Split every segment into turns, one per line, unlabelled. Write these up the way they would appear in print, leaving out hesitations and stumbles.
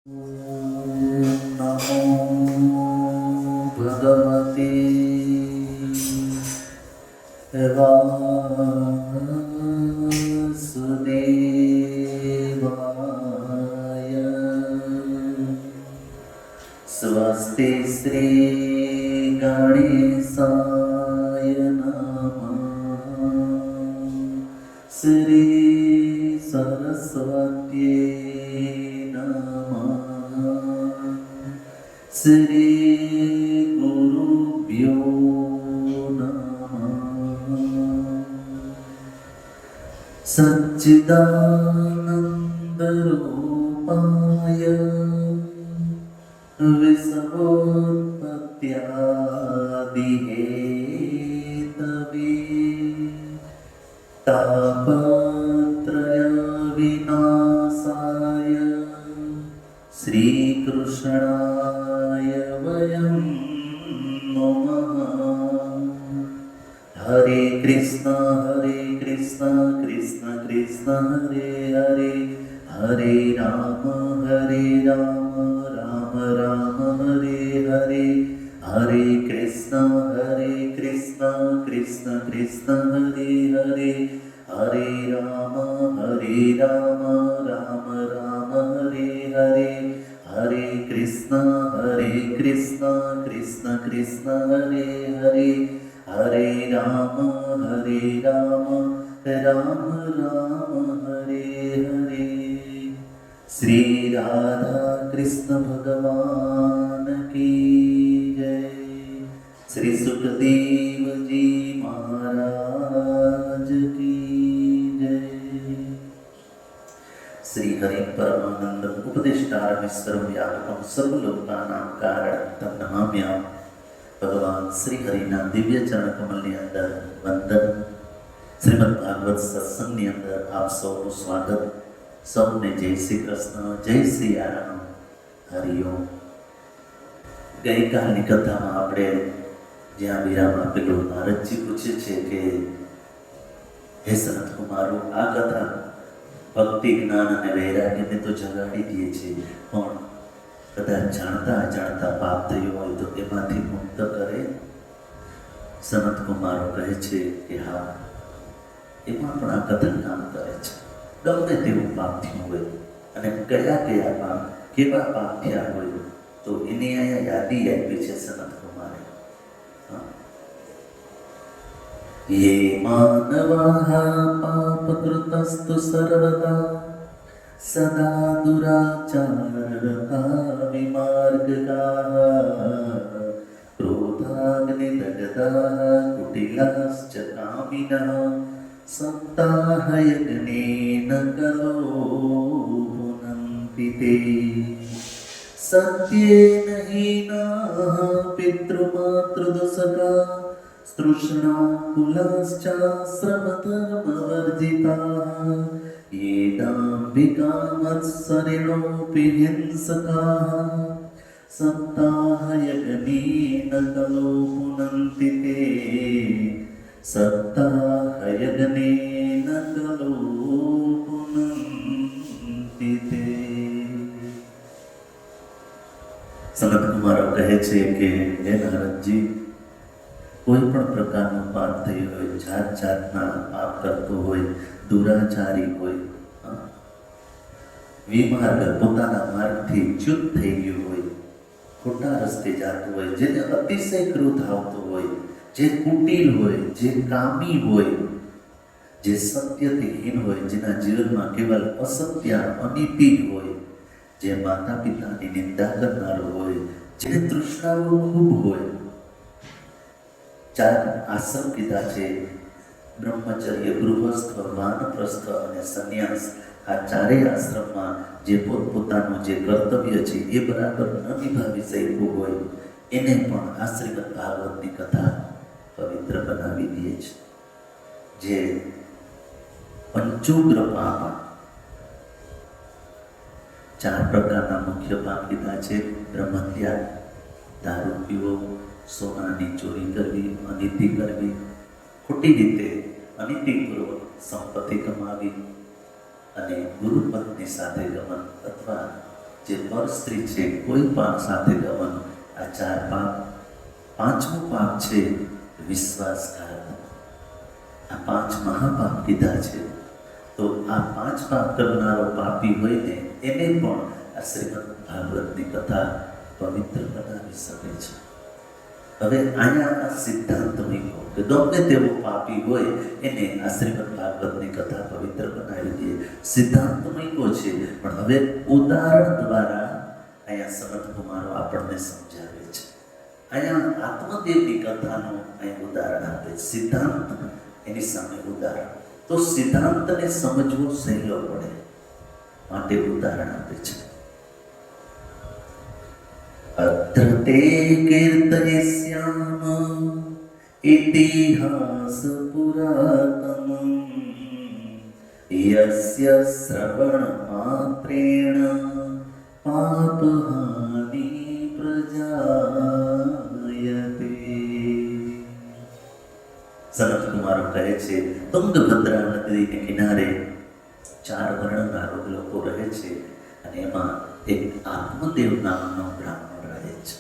નમો ભગવતે વાસુદેવાય. સ્વસ્તિ શ્રી ગણેશાય નમઃ. શ્રી સરસ્વત્યે નમઃ. શ્રી ગુરુભ્યો નમઃ. સચ્ચિદાનંદ રૂપાય વિશ્વોત્પત્યાદિ હેતવે તાપત્રય વિનાશાય શ્રી કૃષ્ણાય વયં નમઃ. હરે કૃષ્ણ કૃષ્ણ કૃષ્ણ હરે હરે, હરે રામ રામ રામ હરે હરે, હરે કૃષ્ણ કૃષ્ણ કૃષ્ણ હરે હરે, હરે રામ રામ રામ હરે હરે, હરે કૃષ્ણ કૃષ્ણ કૃષ્ણ હરે હરે, હરે રામ રામ રામ હરે હરે. શ્રી રાધા કૃષ્ણ ભગવાન કી જય. શ્રી સુખદેવજી મહારાજ કી જય. શ્રી હરિ પરમાનંદ ઉપદેષ્ટારમેશ્વર વ્યાપકમ સર્વલોકાનાં કારણં નમામ્યામ. ભગવાન શ્રી હરિના દિવ્ય ચરણ કમલની અંદર વંદન. શ્રીમદ ભાગવત સત્સંગની અંદર આપ સૌનું સ્વાગત. સૌને જય શ્રી કૃષ્ણ, જય શ્રી રામ, હરિઓમ. ગઈકાલની કથામાં આપણે જ્યાં વિરામ આપેલું, નારદજી પૂછે છે કે હે સનત કુમારો, આ કથા ભક્તિ, જ્ઞાન અને વૈરાગ્યને તો જગાડી દે છે, પણ કદાચ જાણતા અજાણતા પાપ થયું હોય તો એમાંથી મુક્ત કરે. સનત કુમારો કહે છે કે હા, એમાં પણ આ કથન કામ કરે છે. ગમે તેવું પાપ થયું હોય અને કયા પાપ, કેવા પાપ થયા હોય, તો એની અહીંયા યાદી આપી છે સનત કુમારે. યે માનવાઃ પાપકૃતસ્તુ સર્વદા સદા દુરાચારતા વિમાર્ગકાઃ ક્રોધાગ્નિદગ્ધાઃ કુટિલાશ્ચ કામિનઃ સંતાઃ યજ્ઞેન કલો પુનન્તિ તે સત્યેન હીનાઃ પિતૃમાતૃદુષકા તૃષ્ણા કુલાશ્ચાશ્રમધર્મવર્જિતાઃ ये दाम्भिकामत्सरिणोऽपि हिंसकाः सत्ताः यज्ञेन कलो पुनन्ति ते सत्ताः यज्ञेन कलो पुनन्ति ते. સનત કુમારો કહે છે કે હે નારદજી, કોઈ પણ પ્રકારનો પાપ થયો હોય, જાત જાતના પાપ કરતો હોય, દુરાચારી હોય, વિમાર્ગ પોતાના માર્ગથી ચ્યુત થઈ ગયું હોય, ખોટા રસ્તે જતું હોય, જેને અતિશય ક્રોધ આવતો હોય, જે કુટિલ હોય, જે કામી હોય, જે સત્યથી હીન હોય, જેના જીવનમાં કેવલ અસત્ય અનીતિ હોય, જે માતા પિતાની નિંદા કરનારો હોય, જેને તૃષ્ણાઓ ખૂબ હોય. 4 આશ્રમ કીધા છે: બ્રહ્મચર્ય, ગૃહસ્થ, વાનપ્રસ્થ અને સંન્યાસ. આ ચારેય આશ્રમમાં જે પોતપોતાનું જે કર્તવ્ય છે એ બરાબર ન નિભાવી શક્યું હોય, એને પણ આ શ્રીમદ ભાગવતની કથા પવિત્ર બનાવી દે છે. જે પંચોગ્ર પાપ, 4 પ્રકારના મુખ્ય પાપ કીધા છે: બ્રહ્મત્યાગ, દારૂ પીવો, સોનાની ચોરી કરવી, અનીતિ કરવી, ખોટી રીતે અનીતિપૂર્વક સંપત્તિ કમાવી અને ગુરુપત્ની સાથે ગમન અથવા જે પર સ્ત્રી છે કોઈ પાપ સાથે ગમન, આ 4 પાપ. 5મું પાપ છે વિશ્વાસઘાત. આ 5 મહાપાપ કીધા છે. તો આ 5 પાપ કરનારો પાપી હોય ને એને પણ આ શ્રીમદ ભાગવતની કથા પવિત્ર બનાવી શકે છે. હવે અહીંયા આ સિદ્ધાંત મૂક્યો કે ગમે તેવો પાપી હોય એને આ શ્રીમદ ભાગવતની કથા પવિત્ર બનાવી દે. સિદ્ધાંત મૂક્યો છે, પણ હવે ઉદાહરણ દ્વારા અહીંયા સનત કુમારો આપણને સમજાવે છે. અહીંયા આત્મદેવની કથાનું અહીં ઉદાહરણ આપે. સિદ્ધાંત એની સામે ઉદાહરણ. તો સિદ્ધાંતને સમજવો સહેલો પડે માટે ઉદાહરણ આપે છે. અત્ર તે કીર્તયસ્યામ ઇતિહાસ પુરાતનમ યસ્ય શ્રવણ માત્રેણ પાપહાનિ પ્રજાયતે. સનત કુમારો કહે છે, તુંગભદ્રા નદીને કિનારે 4 વર્ણના લોકો રહે છે અને એમાં એક આત્મદેવ નામનો બ્રાહ્મણ રહે છે.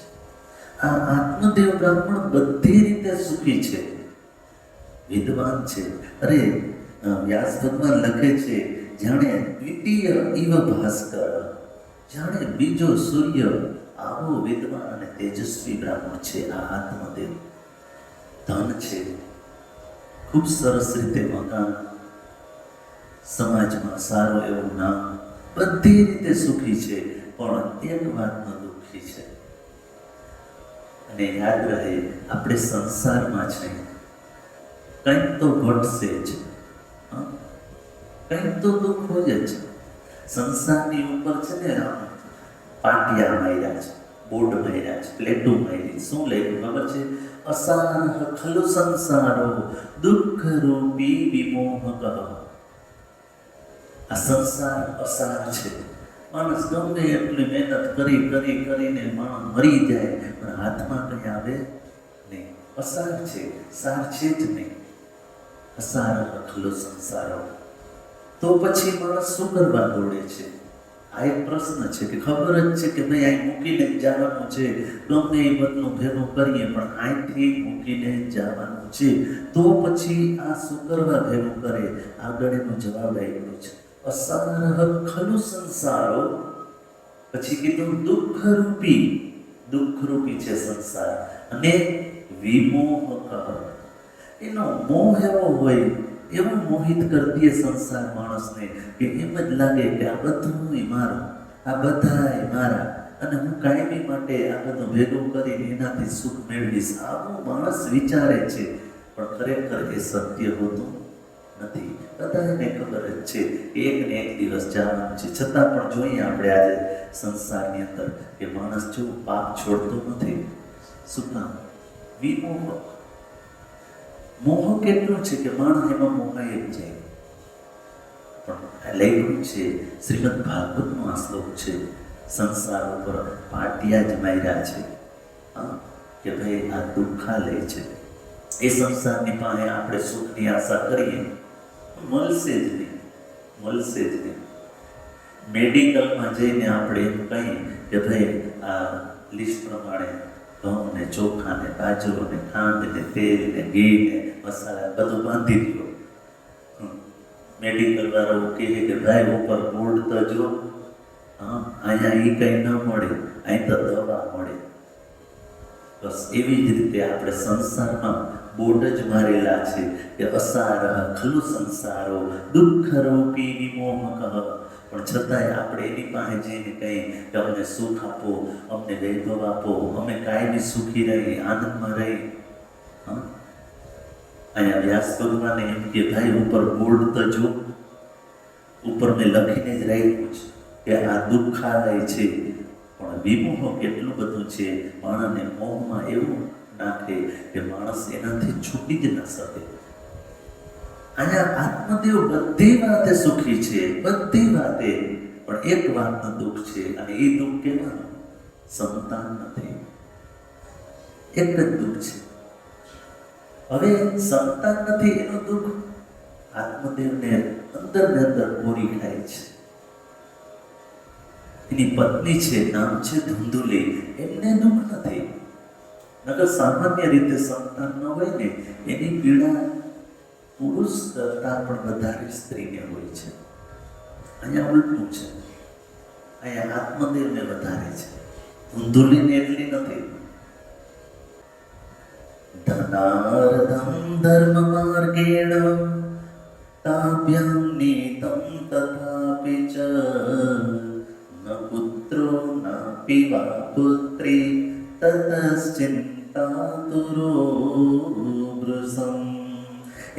આ આત્મદેવ બ્રાહ્મણ બધી રીતે સુખી છે, વિદ્વાન છે. અરે વ્યાસ ભગવાન લખે છે, જાણે દ્વિતીય ઇવ ભાસ્કર, જાણે બીજો સૂર્ય, આવો વિદ્વાન અને તેજસ્વી બ્રાહ્મણ છે આ આત્મદેવ. ધન છે, ખૂબ સરસ રીતે મકાન, સમાજમાં સારું એવું નામ, બધી રીતે સુખી છે. પણ એક વાતમાં દુઃખી છે. અને યાદ રહે, આપણે સંસારમાં છે, કંઈક તો ઘટશે જ, કંઈક તો દુઃખ હોય જ. સંસારની ઉપર છે ને પાટિયા માર્યા છે, બોર્ડ માર્યા છે, પ્લેટો મારી. શું લખ્યું ખબર છે? અસાર ખલુ સંસારો દુઃખ રૂપી વિમોહક. આ સંસાર અસાર છે. માણસ ગમે એટલી મહેનત કરીને માણસ મરી જાય, પણ હાથમાં કંઈ આવે નહીં. અસાર છે, સાર છે જ નહીં. અસાર ખલુ સંસારો. તો પછી માણસ શું કરવા દોડે છે? આ એક પ્રશ્ન છે કે ખબર જ છે કે ભાઈ અહીં મૂકીને જવાનું છે, ગમે એ બધું ભેગું કરીએ પણ અહીંથી મૂકીને જવાનું છે. તો પછી આ શું કરવા ભેગું કરે? આગળ એનો જવાબ આપ્યો છે, અસાર ખલુ સંસારો. પછી કીધું દુઃખ રૂપી છે સંસાર. અને વિમોહક, એનો મોહ એવો હોય, એવું મોહિત કરતી સંસાર માણસને કે એમ જ લાગે કે આ બધું મારું, આ બધાય મારા, અને હું કાયમી માટે આ બધું ભેગું કરીને એનાથી સુખ મેળવીશ. આવું માણસ વિચારે છે, પણ ખરેખર એ સત્ય હોતું નથી. બધાને ખબર જ છે એક ને એક દિવસ જવાનું છે. છતાં પણ જોઈએ આપણે આજે સંસારની અંદર કે માણસ જો પાપ છોડતો નથી. શું કામ? વિમોહ. મોહ કેટલો છે કે માણસ એમાં મોહાય જ જાય. પણ લખ્યું છે શ્રીમદ ભાગવતનો આ શ્લોક છે, સંસાર ઉપર પાટિયા જ માર્યા છે કે ભાઈ આ દુઃખાલય છે. એ સંસારની પાસે આપણે સુખની આશા કરીએ, મળશે જ નહીં. મેડિકલમાં જઈને આપણે એમ કહીએ કે ભાઈ આ લિસ્ટ પ્રમાણે ઘઉં ને ચોખા ને બાજરો ને ખાંડ ને તેલ ને ઘી ને મસાલા બધું બાંધી દો. મેડિકલ વાળા કહે કે ભાઈ ઉપર બોર્ડ તો જો, અહીંયા એ કંઈ ન મળે, અહીં તો દવા મળે. બસ એવી જ રીતે આપણે સંસારમાં બોર્ડ જ મારેલા છે કે અસાર ખલુ સંસારો દુઃખ રૂપી વિમોહક. પણ છતાંય આપણે એની પાસે જઈને કહીએ કે અમને સુખ આપો, અમને વૈભવ આપો, અમે કાયમી સુખી રહી, આનંદમાં રહી. અહીંયા વ્યાસ ભગવાને એમ કે ભાઈ ઉપર બોર્ડ તો જો, ઉપર મેં લખીને જ રાખ્યું છે કે આ દુઃખાલય છે. પણ વિમોહ કેટલું બધું છે, માણસને મોહમાં એવું નાખે કે માણસ એનાથી છૂટી જ ન શકે. અહીંયા આત્મદેવ બધી વાતે સુખી છે, બધી વાતે, પણ એક વાતનું દુઃખ છે. અને એ દુઃખ કેવાનું? સંતાન નથી. એક જ દુઃખ છે. હવે સંતાન નથી એનું દુઃખ આત્મદેવને અંદર ને અંદર પૂરી ખાય છે. એની પત્ની છે, નામ છે ધુંધુલી, એમને દુઃખ નથી. નકર સામાન્ય રીતે સંતાન ન હોય ને એની પીડા પુરુષ કરતાં પણ વધારે સ્ત્રીને હોય છે. અહીંયા ઉલટું છે, અહીંયા આત્મદેવને વધારે છે, ધુંધુલીને એટલી નથી. ધનાર્ધમ ધર્મ માર્ગેણ તાભ્યામ નીતમ તથાપી ચ ન પુત્રો નાપી વા પુત્રી તતશ્ચિંતાતુરો વૃષમ.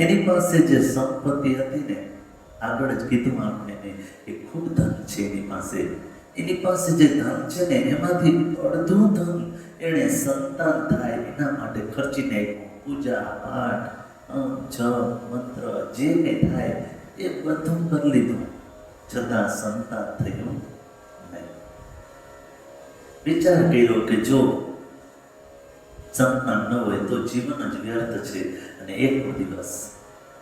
એની પાસે જે સંપત્તિ હતી ને, આગળ જ કીધું આપણે એ ખૂબ ધન છે એની પાસે. એની પાસે જે ધન છે ને એમાંથી અડધું ધન એણે સંતાન થાય એના માટે ખર્ચી નાખ્યું. પૂજા પાઠ જપ મંત્ર જે કંઈ થાય એ બધું કરી લીધું, છતાં સંતાન થયું નહીં. વિચાર કર્યો કે જો સંતાન ન હોય તો જીવન જ વ્યર્થ છે. અને એક દિવસ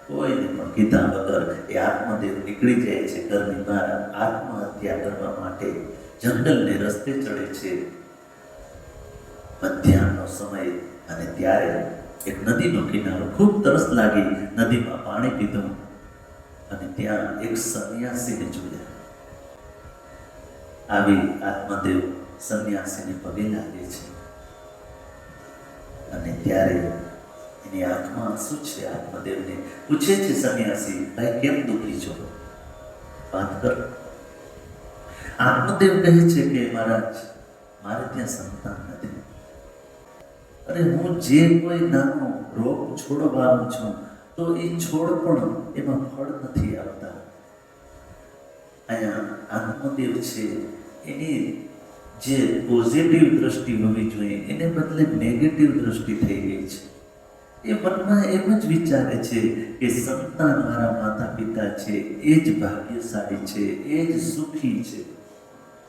કોઈને પણ કીધા વગર એ આત્મદેવ નીકળી જાય છે ઘરની બહાર આત્મહત્યા કરવા માટે. જંગલને રસ્તે ચડે છે. મધ્યાહનનો સમય, અને ત્યારે એક નદીનો કિનારો, ખૂબ તરસ લાગી, નદીમાં પાણી પીધું અને ત્યાં એક સંન્યાસીને જોયા. આવી આત્મદેવ સંન્યાસીને પગે લાગે છે અને ત્યારે એની આંખમાં આંસુ છે. આત્મદેવને પૂછે છે સંન્યાસી, ભાઈ કેમ દુઃખી છો, વાત કર. આત્મદેવ કહે છે કે મહારાજ, મારે ત્યાં સંતાન નથી. અરે હું જે કોઈ નાનો રોપ છોડ વાવું છું તો એ છોડ પણ એમાં ફળ નથી આવતા. અહીંયા આત્મદેવ છે એની જે પોઝિટિવ દ્રષ્ટિ હોવી જોઈએ એને બદલે નેગેટિવ દ્રષ્ટિ થઈ ગઈ છે. એ મનમાં એમ જ વિચારે છે કે સંતાન મારા માતા પિતા છે એ જ ભાગ્યશાળી છે, એ જ સુખી છે.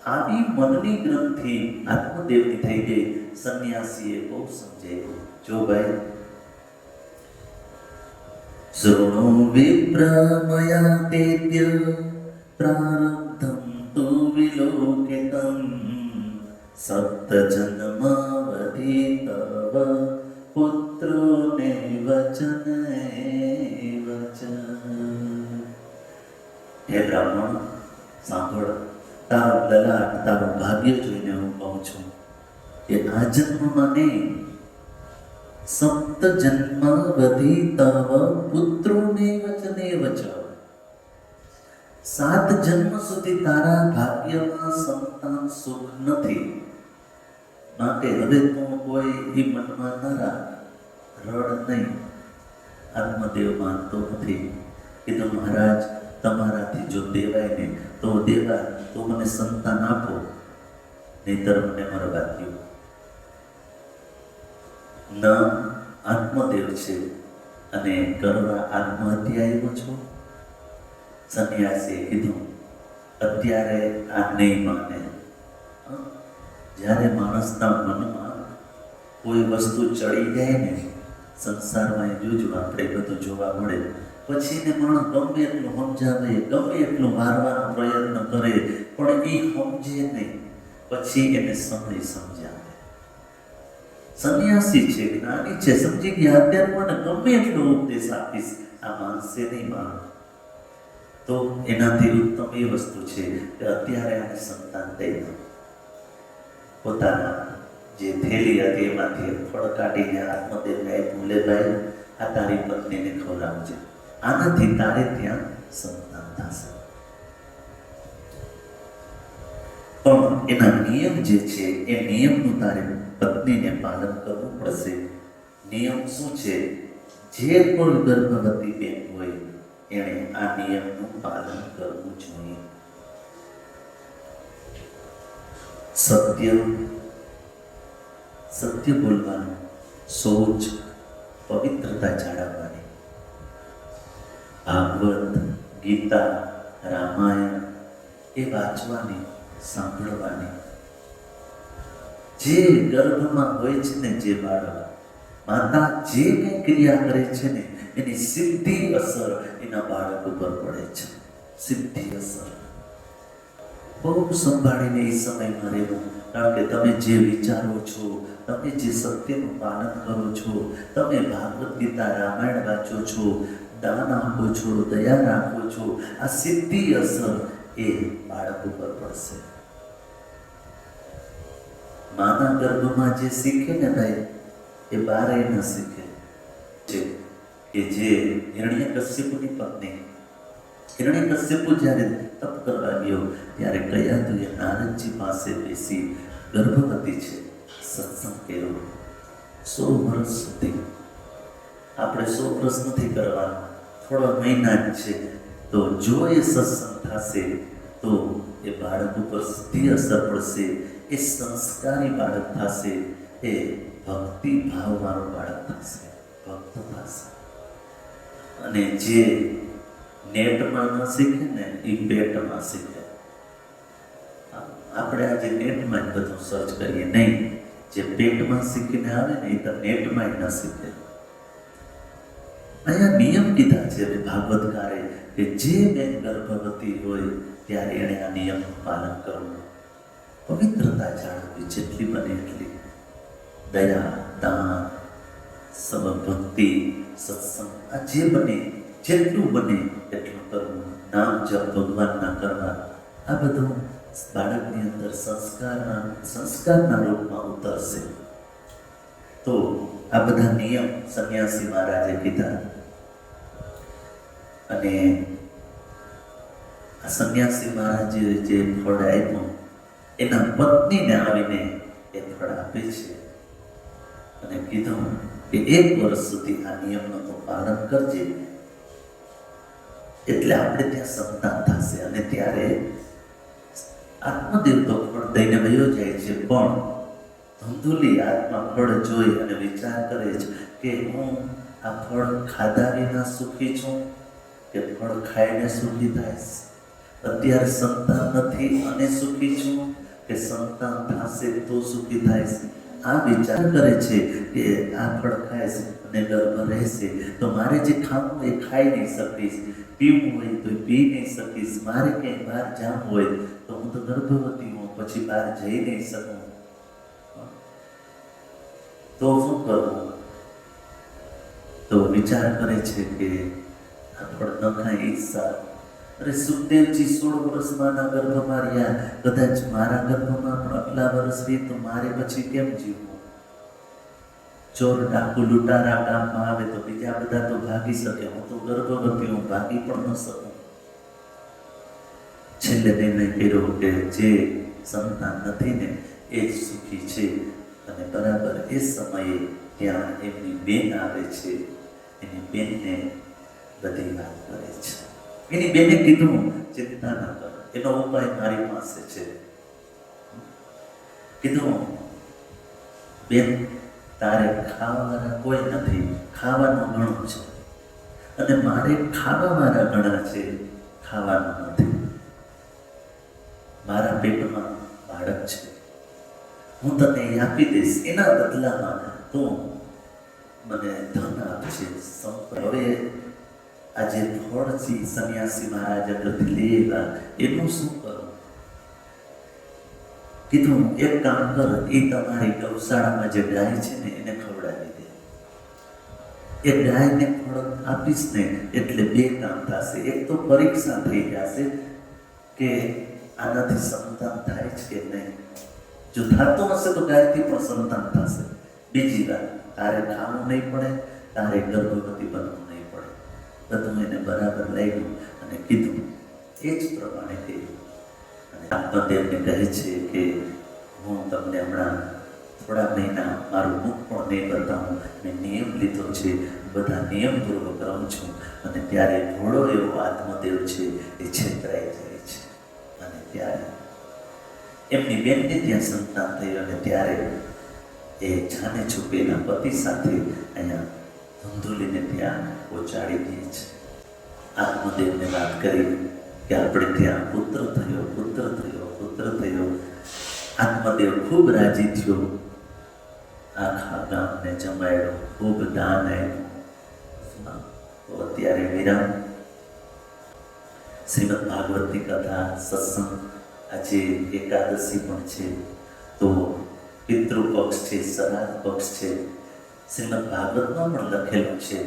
આવી મનની ગ્રંથિ આત્મદેવની થઈ ગઈ. સંન્યાસીએ બહુ સમજાવ્યું, જો ભાઈ, શૃણુ વિપ્ર મયા તેદ્ય પ્રારબ્ધમ તુ વિલોકિતમ સપ્ત જન્માવધિ તવ પુત્રો ને વચન. હે બ્રાહ્મણ, સાંભળ, તારું લલાટ, તારું ભાગ્ય જોઈને હું કહું છું કે આ જન્મમાં નહીં, સપ્ત જન્માવધિ તવ પુત્રોને વચને વચ. 7 જન્મ સુધી તારા ભાગ્યમાં સંતાન સુખ નથી. માટે હવે તું કોઈ એ મનમાં ન રાખ, રડ નહીં. આત્મદેવ માનતો નથી. કીધું મહારાજ, તમારાથી જો દેવાય ને તો દેવા, તો મને સંતાન આપો, નહીતર મને મરવા દ્યો. ન આત્મદેવ છે અને કરવા આત્મહત્યા આવ્યો છો. સંન્યાસીએ કીધું, અત્યારે આ નહીં માને. જ્યારે માણસના મનમાં કોઈ વસ્તુ ચડી જાય ને, સંસારમાં જોજો આપણે બધું જોવા મળે, પછી એને માણસ ગમે એટલું સમજાવે, ગમે એટલું મારવાનો પ્રયત્ન કરે, પણ એ સમજે નહીં. પછી એને સમય સમજાવે. સંન્યાસી છે, જ્ઞાની છે, સમજી ગયા, અત્યારે મને ગમે એટલો ઉપદેશ આપીશ, આ માનસે નહીં માનો. તો એનાથી ઉત્તમ એ વસ્તુ છે કે અત્યારે આને સંતાન દઈ દો. પોતાના જે થેલી હતી એમાંથી ફળ કાઢીને આત્મદેવને આપ્યું, લે ભાઈ, આ તારી પત્નીને ખવડાવજે, આનાથી તારે ત્યાં સંતાન થશે. પણ એના નિયમ જે છે એ નિયમનું તારે પત્નીને પાલન કરવું પડશે. નિયમ શું છે? જે કોઈ ગર્ભવતી બેન હોય એણે આ નિયમનું પાલન કરવું જોઈએ. સત્ય બોલવાનું, સોચ, પવિત્રતા જાળવવાની. ભાગવત, ગીતા, રામાયણ એ વાંચવાની, સાંભળવાની. જે ગર્ભમાં હોય છે ને, જે બાળક, માતા જે કંઈ ક્રિયા કરે છે ને એની સીધી અસર એના બાળક ઉપર પડે છે. સીધી અસર. બહુ સંભાળીને એ સમયમાં રહેવું, કારણ કે તમે જે વિચારો છો, તમે જે સત્યનું પાલન કરો છો, તમે ભાગવત ગીતા રામાયણ વાંચો છો, દાન આપો છો, દયા રાખો છો, આ સીધી અસર એ બાળક ઉપર પડશે. માના ગર્ભમાં જે શીખે ને ભાઈ, એ બારે ન શીખે. કે જે હિરણ્યકશ્યપુની પત્ની, હિરણ્યકશ્યપુ જ્યારે તપ કરવા ગયો ત્યારે ગયા તો એ નારદજી પાસે બેસી ગર્ભવતી છે, સત્સંગ કર્યો 100 વર્ષ સુધી. આપણે 100 વર્ષ નથી કરવાના, થોડા મહિના જ છે. તો જો એ સત્સંગ થશે તો એ બાળક ઉપર સીધી અસર પડશે, એ સંસ્કારી બાળક થશે, એ ભક્તિ ભાવવાળું બાળક થશે, ભક્ત થશે. અને જે નેટમાં ન શીખે ને એ પેટમાં શીખે. આપણે આજે નેટમાં જ બધું સર્ચ કરીએ, નહીં, જે પેટમાં શીખીને આવે ને એ તો નેટમાં જ ન શીખે. અહીંયા નિયમ કીધા છે ભાગવતકારે કે જે બેન ગર્ભવતી હોય ત્યારે એણે આ નિયમનું પાલન કરવું, પવિત્રતા જાળવવી, જેટલી બને એટલી, દયા, દાન, ભક્તિ, સત્સંગ, આ જે બને જેટલું બને એટલું કરવું, નામ જપ ભગવાનના કરવા, આ બધું બાળકની અંદર સંસ્કારના રૂપમાં ઉતરશે. તો આ બધા નિયમ સંન્યાસી મહારાજે કીધા. અને આ સંન્યાસી મહારાજે જે ફળ આપ્યું એના પત્નીને આવીને એ ફળ આપે છે અને કીધું કે 1 વર્ષ સુધી આ નિયમનું તો પાલન કરજે, એટલે આપણે ત્યાં સંતાન થશે. અને ત્યારે આત્મદેવ તો ફળ દઈને વયો જાય છે, પણ ધંધુલી આત્મા ફળ જોઈ અને વિચાર કરે છે કે હું આ ફળ ખાધા વિના સુખી છું કે ફળ ખાઈને સુખી થાય. અત્યારે સંતાન નથી અને સુખી છું કે સંતાન થશે તો સુખી થાય. આ વિચાર કરે છે કે આ ફળ ખાઈશ અને ગર્ભ રહેશે તો મારે જે ખાવું એ ખાઈ નહીં શકીશ, પીવું હોય તો પી નહીં શકીશ, મારે ક્યાંય બહાર જવું હોય તો હું તો ગર્ભવતી હું, પછી બહાર જઈ નહીં શકું, તો શું કરવું? તો વિચાર કરે છે કે આ ફળ ન ખાય એ જ સારું. અરે સુખદેવજી 16 વર્ષમાં ગર્ભમાં રહ્યા, કદાચ મારા ગર્ભમાં પણ આટલા વર્ષ રહી તો મારે પછી કેમ જીવવું? ચોર ડાકુ લૂંટારા ગામમાં આવે તો બીજા બધા તો ભાગી શકે, હું તો ગર્ભવતી હું, ભાગી પણ ન શકું. છેલ્લે નિર્ણય કર્યો કે જે સંતાન નથી ને એ જ સુખી છે. અને બરાબર એ સમયે ત્યાં એમની બેન આવે છે, એની બેનને બધી વાત કરે છે. એની બેને કીધું ચિંતા ના કર, એનો ઉપાય મારી પાસે છે. કીધું બેન તારે ખાવાવાળા કોઈ નથી, ખાવાનું ઘણું છે, અને મારે ખાવાવાળા ઘણા છે, ખાવાનું નથી. મારા પેટમાં બાળક છે, હું તને આપી દઈશ, એના બદલામાં તું મને ધન આપશે. હવે આજે ફળથી સંન્યાસી મહારાજ આગળથી લેવા એનું શું કરું? કીધું એક કામ કર, એ તમારી ગૌશાળામાં જે ગાય છે ને એને ખવડાવી દે. એ ગાયને ફળ આપીશ ને એટલે 2 કામ થશે. એક તો પરીક્ષા થઈ જશે કે આનાથી સંતાન થાય છે કે નહીં. જો થતું હશે તો ગાયથી પણ સંતાન થશે. બીજી વાત, તારે ખાવું નહીં પડે, તારે ગર્ભવતી બનવું નહીં પડે. બધું એને બરાબર લાગ્યું અને કીધું એ જ પ્રમાણે કર્યું. અને આત્મદેવને કહે છે કે હું તમને હમણાં થોડા મહિના મારું મુખ પણ નહીં બતાવું, મેં નિયમ લીધો છે, બધા નિયમપૂર્વક રહું છું. અને ત્યારે ઘોડો એવો આત્મદેવ છે એ છેતરાઈ જાય છે. અને ત્યારે એમની બેનને ત્યાં સંતાન થયું અને ત્યારે એ જાને છુપેલા પતિ સાથે અહીંયા ધંધુલીને ત્યાં પહોંચાડી દે છે. આત્મદેવને વાત કરી કે આપણે ત્યાં પુત્ર થયો, પુત્ર થયો, પુત્ર થયો. આત્મદેવ ખૂબ રાજી થયો, આખા ગામને જમાડ્યો, ખૂબ દાન આપ્યું. તો અત્યારે વિરામ. શ્રીમદ ભાગવતની કથા સત્સંગ આજે એકાદશી પણ છે, તો પિતૃપક્ષ છે, શ્રાદ્ધ પક્ષ છે. શ્રીમદ ભાગવતમાં પણ લખેલું છે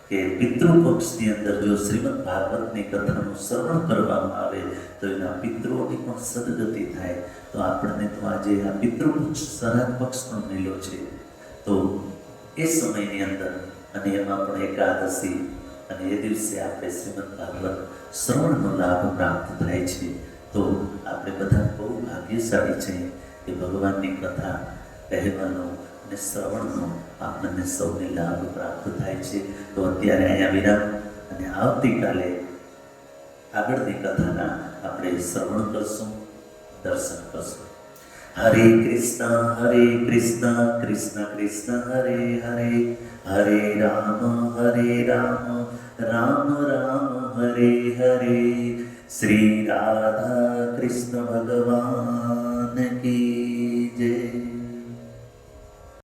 કે પિતૃપક્ષની અંદર જો શ્રીમદ ભાગવતની કથાનું શ્રવણ કરવામાં આવે તો એના પિતૃઓની પણ સદગતિ થાય. તો આપણને તો આજે આ પિતૃપક્ષ શ્રાદ્ધ પક્ષ પણ મળ્યો છે. તો એ સમયની અંદર અને એમાં પણ એકાદશી અને એ દિવસે આપણે શ્રીમદ ભાગવત શ્રવણનો લાભ પ્રાપ્ત થાય છે. તો આપણે બધા બહુ ભાગ્યશાળી છીએ કે ભગવાનની કથા કહેવાનો અને શ્રવણનો આપણને સૌને લાભ પ્રાપ્ત થાય છે. તો અત્યારે અહીંયા વિરામ અને આવતીકાલે આગળની કથાના આપણે શ્રવણ કરશું, દર્શન કરશું. હરે કૃષ્ણ કૃષ્ણ કૃષ્ણ હરે હરે, હરે રામ રામ રામ હરે હરે. શ્રી રાધા કૃષ્ણ ભગવાન